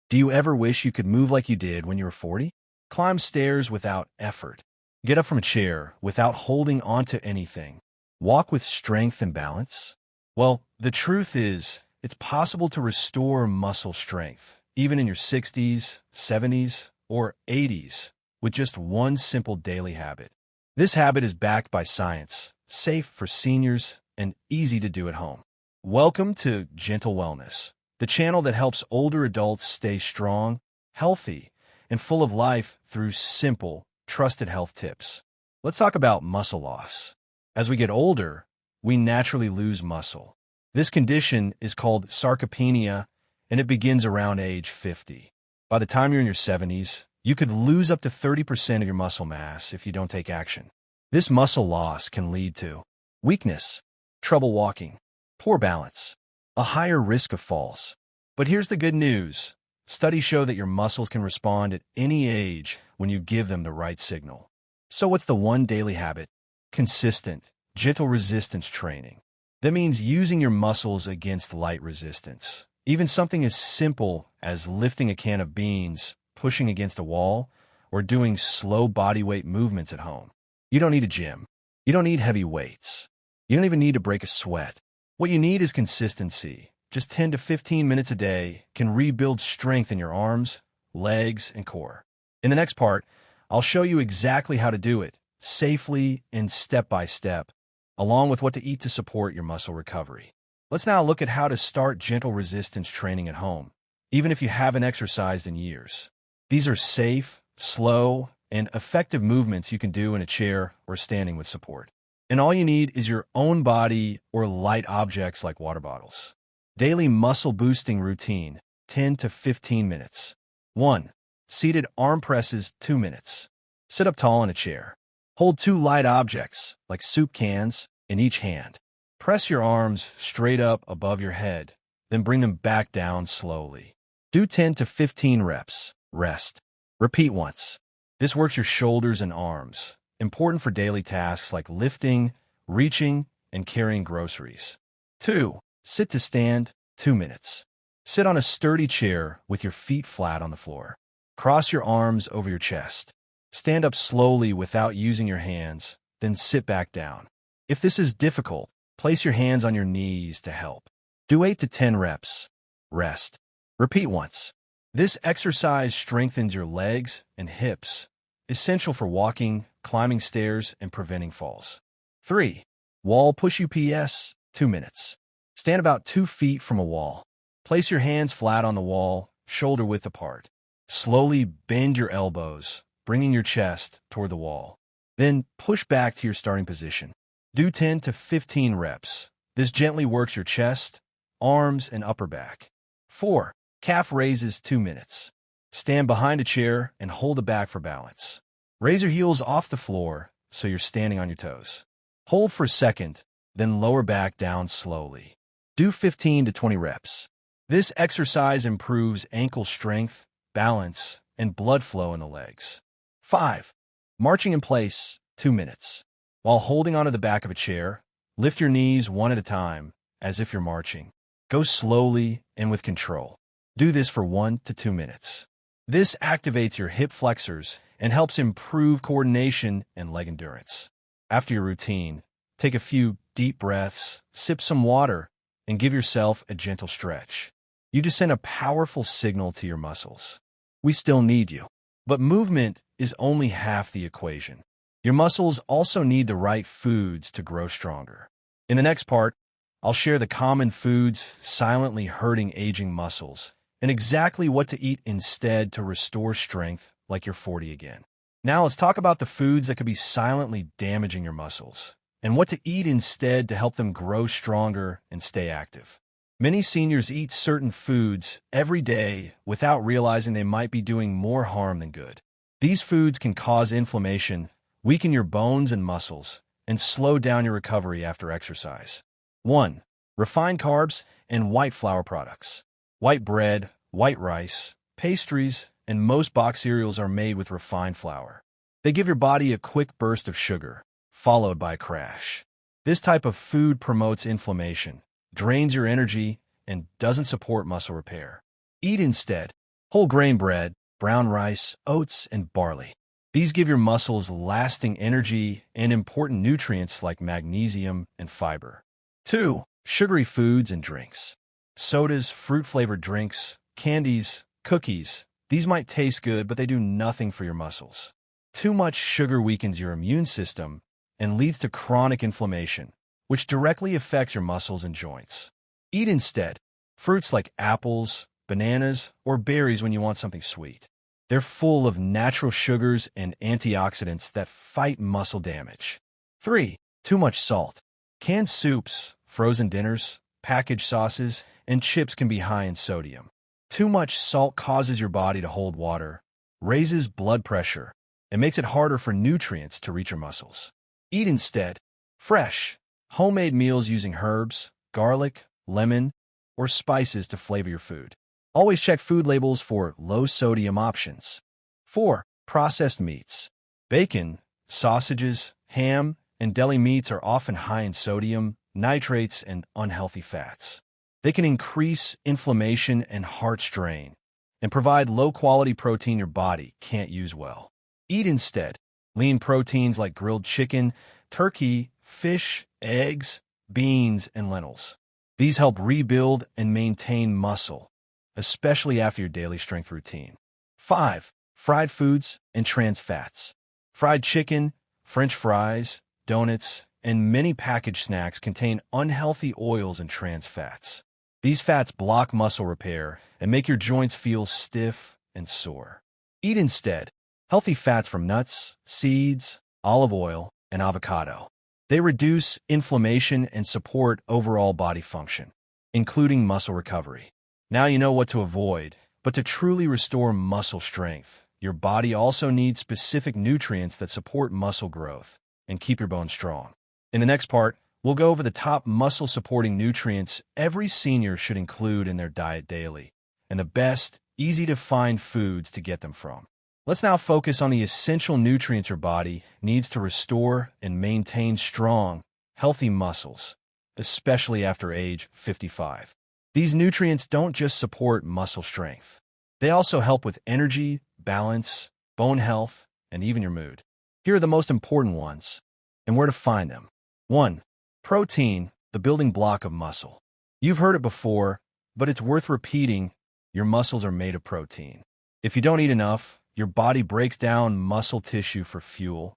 Do you ever wish you could move like you did when you were 40? Climb stairs without effort. Get up from a chair without holding onto anything. Walk with strength and balance? Well, the truth is, it's possible to restore muscle strength, even in your 60s, 70s, or 80s, with just one simple daily habit. This habit is backed by science, safe for seniors, and easy to do at home. Welcome to Gentle Wellness, the channel that helps older adults stay strong, healthy, and full of life through simple, trusted health tips. Let's talk about muscle loss. As we get older, we naturally lose muscle. This condition is called sarcopenia, and it begins around age 50. By the time you're in your 70s, you could lose up to 30% of your muscle mass if you don't take action. This muscle loss can lead to weakness, trouble walking, poor balance, a higher risk of falls. But here's the good news. Studies show that your muscles can respond at any age when you give them the right signal. So what's the one daily habit? Consistent, gentle resistance training. That means using your muscles against light resistance. Even something as simple as lifting a can of beans, pushing against a wall, or doing slow bodyweight movements at home. You don't need a gym. You don't need heavy weights. You don't even need to break a sweat. What you need is consistency. Just 10 to 15 minutes a day can rebuild strength in your arms, legs, and core. In the next part, I'll show you exactly how to do it, safely and step by step, along with what to eat to support your muscle recovery. Let's now look at how to start gentle resistance training at home, even if you haven't exercised in years. These are safe, slow, and effective movements you can do in a chair or standing with support. And all you need is your own body or light objects like water bottles. Daily muscle boosting routine, 10 to 15 minutes. 1. Seated arm presses, 2 minutes. Sit up tall in a chair. Hold 2 light objects, like soup cans, in each hand. Press your arms straight up above your head, then bring them back down slowly. Do 10 to 15 reps. Rest. Repeat once. This works your shoulders and arms, important for daily tasks like lifting, reaching, and carrying groceries. 2. Sit to stand, 2 minutes. Sit on a sturdy chair with your feet flat on the floor. Cross your arms over your chest. Stand up slowly without using your hands, then sit back down. If this is difficult, place your hands on your knees to help. Do 8 to 10 reps. Rest. Repeat once. This exercise strengthens your legs and hips, essential for walking, climbing stairs, and preventing falls. 3. Wall push UPS, 2 minutes. Stand about 2 feet from a wall. Place your hands flat on the wall, shoulder width apart. Slowly bend your elbows, bringing your chest toward the wall. Then push back to your starting position. Do 10 to 15 reps. This gently works your chest, arms, and upper back. 4. Calf raises, 2 minutes. Stand behind a chair and hold the back for balance. Raise your heels off the floor so you're standing on your toes. Hold for a second, then lower back down slowly. Do 15 to 20 reps. This exercise improves ankle strength, balance, and blood flow in the legs. 5. Marching in place, 2 minutes. While holding onto the back of a chair, lift your knees one at a time, as if you're marching. Go slowly and with control. Do this for 1 to 2 minutes. This activates your hip flexors and helps improve coordination and leg endurance. After your routine, take a few deep breaths, sip some water, and give yourself a gentle stretch. You just send a powerful signal to your muscles. We still need you. But movement is only half the equation. Your muscles also need the right foods to grow stronger. In the next part, I'll share the common foods silently hurting aging muscles and exactly what to eat instead to restore strength like you're 40 again. Now let's talk about the foods that could be silently damaging your muscles and what to eat instead to help them grow stronger and stay active. Many seniors eat certain foods every day without realizing they might be doing more harm than good. These foods can cause inflammation, weaken your bones and muscles, and slow down your recovery after exercise. 1. Refined carbs and white flour products. White bread, white rice, pastries, and most box cereals are made with refined flour. They give your body a quick burst of sugar, followed by a crash. This type of food promotes inflammation, drains your energy, and doesn't support muscle repair. Eat instead Whole grain bread, brown rice, oats, and barley. These give your muscles lasting energy and important nutrients like magnesium and fiber. 2. Sugary foods and drinks. Sodas, fruit-flavored drinks, candies, cookies. These might taste good, but they do nothing for your muscles. Too much sugar weakens your immune system and leads to chronic inflammation, which directly affects your muscles and joints. Eat instead fruits like apples, bananas, or berries when you want something sweet. They're full of natural sugars and antioxidants that fight muscle damage. 3. Too much salt. Canned soups, frozen dinners, packaged sauces, and chips can be high in sodium. Too much salt causes your body to hold water, raises blood pressure, and makes it harder for nutrients to reach your muscles. Eat instead fresh, homemade meals using herbs, garlic, lemon, or spices to flavor your food. Always check food labels for low-sodium options. 4. Processed meats. Bacon, sausages, ham, and deli meats are often high in sodium, nitrates, and unhealthy fats. They can increase inflammation and heart strain, and provide low-quality protein your body can't use well. Eat instead lean proteins like grilled chicken, turkey, fish, eggs, beans, and lentils. These help rebuild and maintain muscle, especially after your daily strength routine. 5. Fried foods and trans fats. Fried chicken, French fries, donuts, and many packaged snacks contain unhealthy oils and trans fats. These fats block muscle repair and make your joints feel stiff and sore. Eat instead healthy fats from nuts, seeds, olive oil, and avocado. They reduce inflammation and support overall body function, including muscle recovery. Now you know what to avoid, but to truly restore muscle strength, your body also needs specific nutrients that support muscle growth and keep your bones strong. In the next part, we'll go over the top muscle-supporting nutrients every senior should include in their diet daily, and the best, easy-to-find foods to get them from. Let's now focus on the essential nutrients your body needs to restore and maintain strong, healthy muscles, especially after age 55. These nutrients don't just support muscle strength. They also help with energy, balance, bone health, and even your mood. Here are the most important ones, and where to find them. 1. Protein, the building block of muscle. You've heard it before, but it's worth repeating. Your muscles are made of protein. If you don't eat enough, your body breaks down muscle tissue for fuel,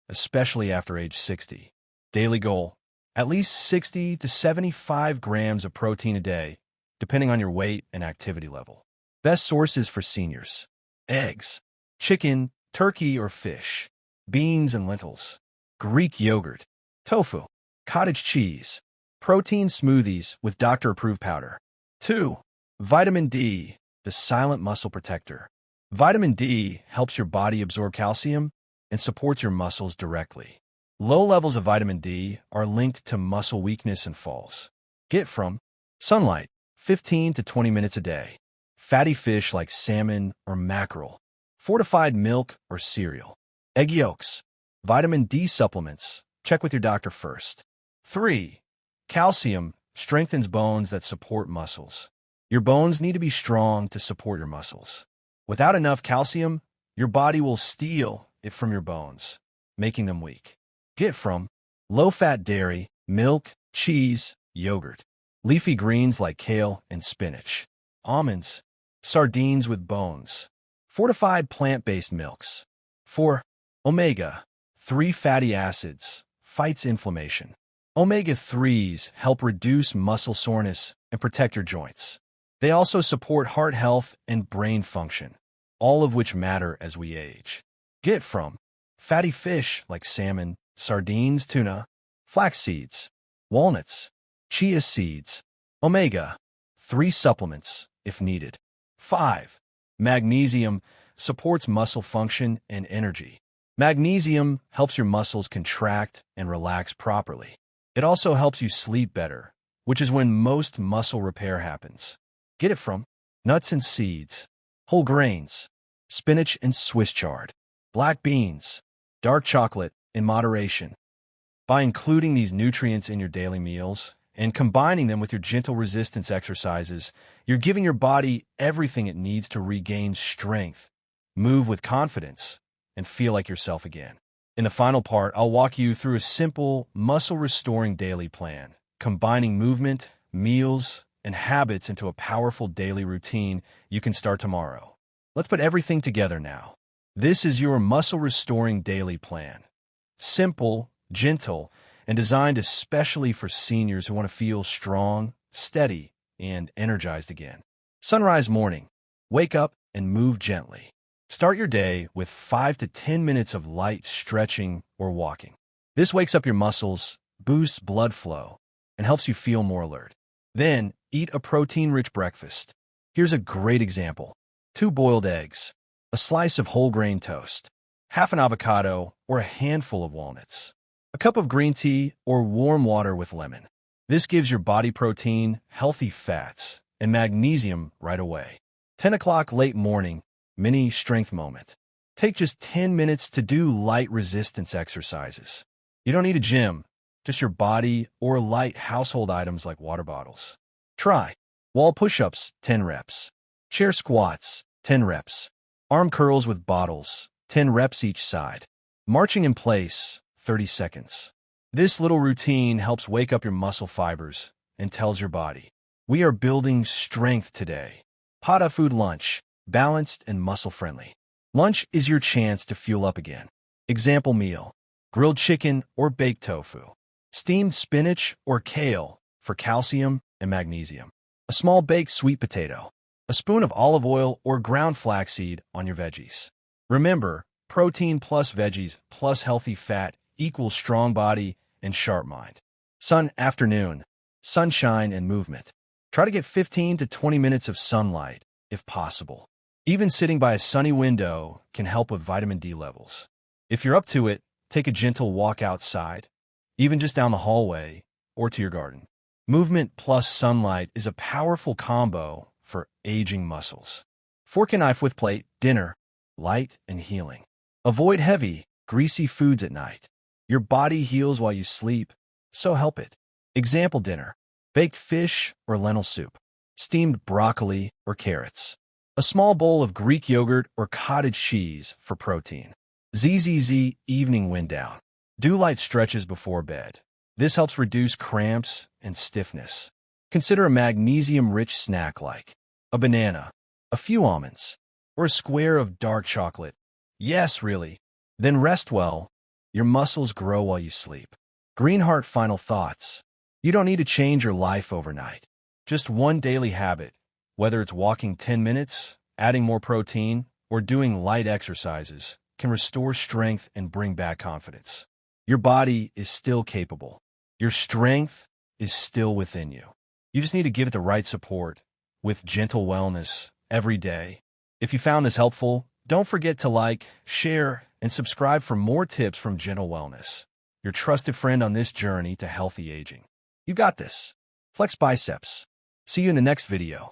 especially after age 60. Daily goal: at least 60 to 75 grams of protein a day, depending on your weight and activity level. Best sources for seniors: eggs, chicken, turkey or fish, beans and lentils, Greek yogurt, tofu, cottage cheese, protein smoothies with doctor-approved powder. 2. Vitamin D, the silent muscle protector. Vitamin D helps your body absorb calcium and supports your muscles directly. Low levels of vitamin D are linked to muscle weakness and falls. Get from sunlight, 15 to 20 minutes a day. Fatty fish like salmon or mackerel. Fortified milk or cereal. Egg yolks. Vitamin D supplements. Check with your doctor first. 3. Calcium strengthens bones that support muscles. Your bones need to be strong to support your muscles. Without enough calcium, your body will steal it from your bones, making them weak. Get from low-fat dairy, milk, cheese, yogurt. Leafy greens like kale and spinach. Almonds. Sardines with bones. Fortified plant-based milks. 4. Omega-3 fatty acids. Fights inflammation. Omega-3s help reduce muscle soreness and protect your joints. They also support heart health and brain function, all of which matter as we age. Get from fatty fish like salmon, sardines, tuna, flax seeds, walnuts, chia seeds, omega-3 supplements if needed. 5. Magnesium supports muscle function and energy. Magnesium helps your muscles contract and relax properly. It also helps you sleep better, which is when most muscle repair happens. Get it from nuts and seeds, whole grains, spinach and Swiss chard, black beans, dark chocolate in moderation. By including these nutrients in your daily meals and combining them with your gentle resistance exercises, you're giving your body everything it needs to regain strength, move with confidence, and feel like yourself again. In the final part, I'll walk you through a simple, muscle-restoring daily plan, combining movement, meals, and habits into a powerful daily routine you can start tomorrow. Let's put everything together now. This is your muscle-restoring daily plan. Simple, gentle, and designed especially for seniors who want to feel strong, steady, and energized again. Sunrise morning. Wake up and move gently. Start your day with 5 to 10 minutes of light stretching or walking. This wakes up your muscles, boosts blood flow, and helps you feel more alert. Then, eat a protein-rich breakfast. Here's a great example. 2 boiled eggs, a slice of whole grain toast, half an avocado, or a handful of walnuts, a cup of green tea or warm water with lemon. This gives your body protein, healthy fats, and magnesium right away. 10 o'clock late morning, mini strength moment. Take just 10 minutes to do light resistance exercises. You don't need a gym, just your body or light household items like water bottles. Try wall push-ups, 10 reps. Chair squats, 10 reps. Arm curls with bottles, 10 reps each side. Marching in place, 30 seconds. This little routine helps wake up your muscle fibers and tells your body, we are building strength today. Hot food lunch, balanced and muscle-friendly. Lunch is your chance to fuel up again. Example meal, grilled chicken or baked tofu. Steamed spinach or kale for calcium and magnesium. A small baked sweet potato. A spoon of olive oil or ground flaxseed on your veggies. Remember, protein plus veggies plus healthy fat equals strong body and sharp mind. Afternoon, sunshine and movement. Try to get 15 to 20 minutes of sunlight, if possible. Even sitting by a sunny window can help with vitamin D levels. If you're up to it, take a gentle walk outside, even just down the hallway or to your garden. Movement plus sunlight is a powerful combo for aging muscles. Fork and knife with plate, dinner, light and healing. Avoid heavy, greasy foods at night. Your body heals while you sleep, so help it. Example dinner, baked fish or lentil soup, steamed broccoli or carrots, a small bowl of Greek yogurt or cottage cheese for protein. ZZZ evening wind down. Do light stretches before bed. This helps reduce cramps and stiffness. Consider a magnesium-rich snack like a banana, a few almonds, or a square of dark chocolate. Yes, really. Then rest well. Your muscles grow while you sleep. Greenheart final thoughts. You don't need to change your life overnight. Just one daily habit, whether it's walking 10 minutes, adding more protein, or doing light exercises, can restore strength and bring back confidence. Your body is still capable. Your strength is still within you. You just need to give it the right support with gentle wellness every day. If you found this helpful, don't forget to like, share, and subscribe for more tips from Gentle Wellness, your trusted friend on this journey to healthy aging. You got this. Flex biceps. See you in the next video.